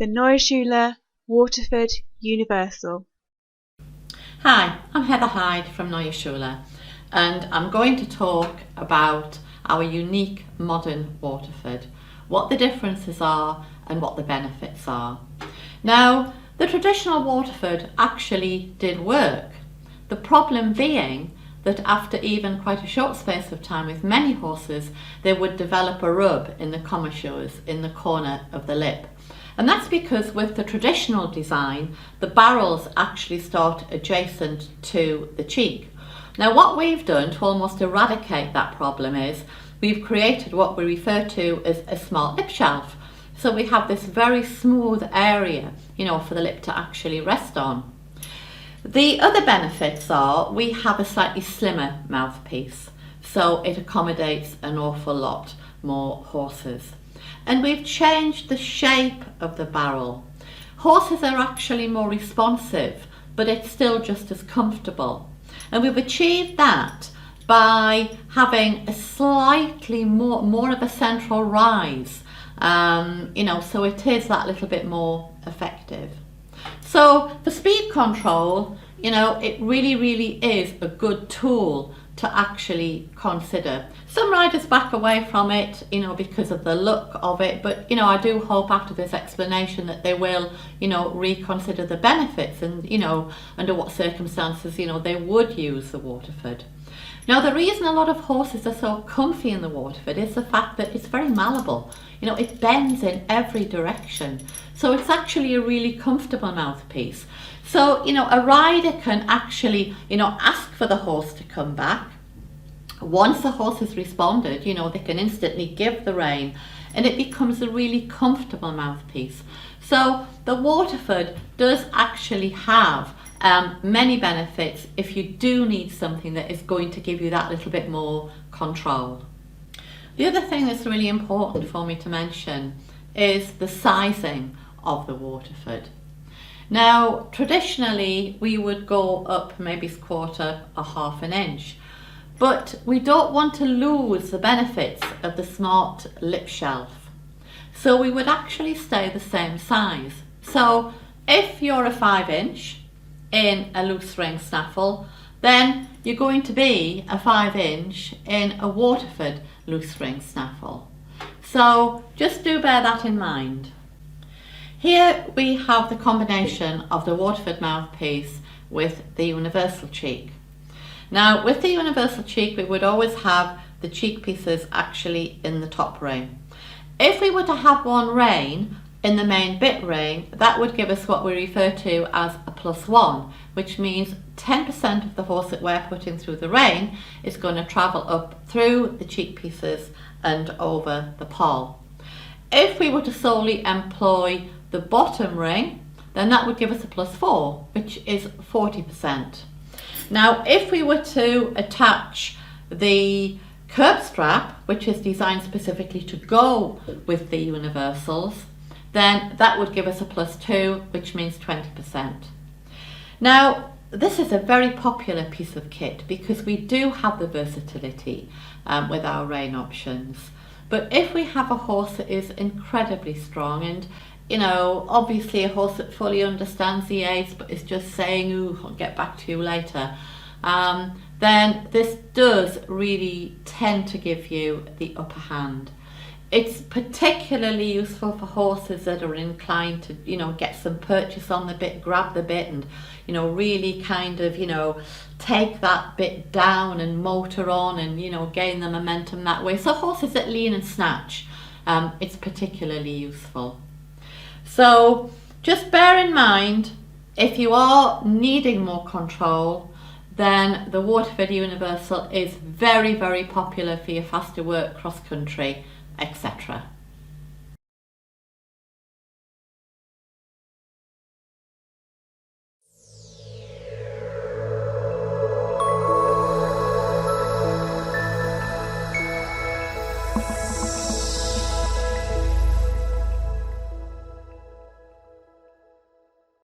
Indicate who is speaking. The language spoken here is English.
Speaker 1: the Neue Schule Waterford Universal.
Speaker 2: Hi, I'm Heather Hyde from Neue Schule, and I'm going to talk about our unique modern Waterford, what the differences are and what the benefits are. Now, the traditional Waterford actually did work. The problem being that after even quite a short space of time with many horses, they would develop a rub in the commissures in the corner of the lip. And that's because with the traditional design, the barrels actually start adjacent to the cheek. Now what we've done to almost eradicate that problem is we've created what we refer to as a smart lip shelf. So we have this very smooth area, for the lip to actually rest on. The other benefits are we have a slightly slimmer mouthpiece, so it accommodates an awful lot more horses. And we've changed the shape of the barrel. Horses are actually more responsive, but it's still just as comfortable. And we've achieved that by having a slightly more of a central rise, so it is that little bit more effective. So for speed control, it really is a good tool to actually consider. Some riders back away from it, because of the look of it, but I do hope after this explanation that they will, reconsider the benefits and, under what circumstances, they would use the Waterford. Now the reason a lot of horses are so comfy in the Waterford is the fact that it's very malleable. It bends in every direction. So it's actually a really comfortable mouthpiece. So, a rider can actually, ask for the horse to come back. Once the horse has responded, they can instantly give the rein and it becomes a really comfortable mouthpiece. So the Waterford does actually have many benefits if you do need something that is going to give you that little bit more control. The other thing that's really important for me to mention is the sizing of the Waterford. Now, traditionally, we would go up maybe a quarter or half an inch, but we don't want to lose the benefits of the smart lip shelf. So we would actually stay the same size. So if you're a 5-inch in a loose ring snaffle, then you're going to be a 5-inch in a Waterford loose ring snaffle. So just do bear that in mind. Here we have the combination of the Waterford mouthpiece with the universal cheek. Now with the universal cheek we would always have the cheek pieces actually in the top ring. If we were to have one rein in the main bit ring, that would give us what we refer to as a +1, which means 10% of the horse that we're putting through the rein is going to travel up through the cheek pieces and over the poll. If we were to solely employ the bottom ring, then that would give us a +4, which is 40%. Now, if we were to attach the curb strap, which is designed specifically to go with the universals, then that would give us a +2, which means 20%. Now, this is a very popular piece of kit because we do have the versatility with our rein options. But if we have a horse that is incredibly strong and obviously a horse that fully understands the aids but is just saying, ooh, I'll get back to you later, then this does really tend to give you the upper hand. It's particularly useful for horses that are inclined to, get some purchase on the bit, grab the bit and, really kind of, take that bit down and motor on and, gain the momentum that way. So horses that lean and snatch, it's particularly useful. So just bear in mind, if you are needing more control, then the Waterford Universal is very popular for your faster work, cross country, etc.